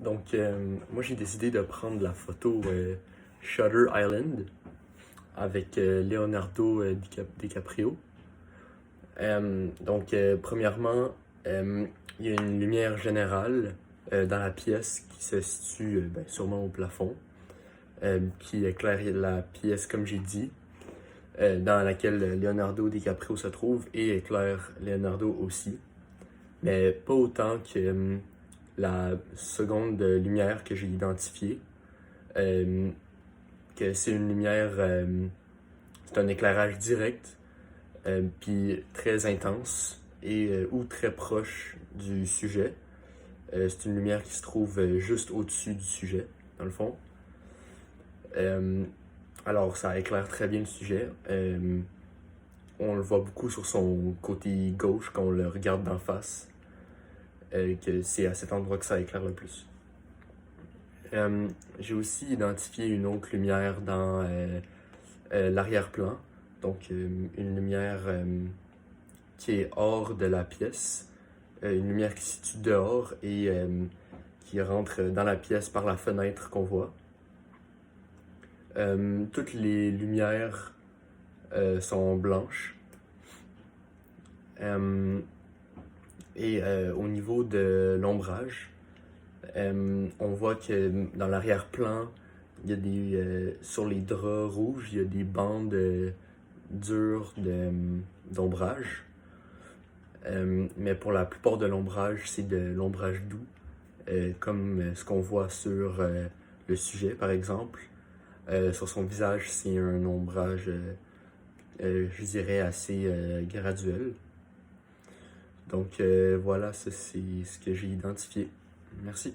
Moi j'ai décidé de prendre la photo Shutter Island avec Leonardo DiCaprio. Premièrement, il y a une lumière générale dans la pièce qui se situe sûrement au plafond, qui éclaire la pièce, comme j'ai dit, dans laquelle Leonardo DiCaprio se trouve et éclaire Leonardo aussi, mais pas autant que la seconde lumière que j'ai identifiée, que c'est une lumière, c'est un éclairage direct, puis très intense et ou très proche du sujet. C'est une lumière qui se trouve juste au-dessus du sujet, dans le fond. Alors, ça éclaire très bien le sujet. On le voit beaucoup sur son côté gauche quand on le regarde d'en face, que c'est à cet endroit que ça éclaire le plus. J'ai aussi identifié une autre lumière dans l'arrière-plan, donc une lumière qui est hors de la pièce, une lumière qui se situe dehors et qui rentre dans la pièce par la fenêtre qu'on voit. Toutes les lumières sont blanches. Au niveau de l'ombrage, on voit que dans l'arrière-plan, il y a sur les draps rouges, il y a des bandes dures d'ombrage. Mais pour la plupart de l'ombrage, c'est de l'ombrage doux, comme ce qu'on voit sur le sujet, par exemple. Sur son visage, c'est un ombrage, je dirais, assez graduel. Voilà, ça c'est ce que j'ai identifié. Merci.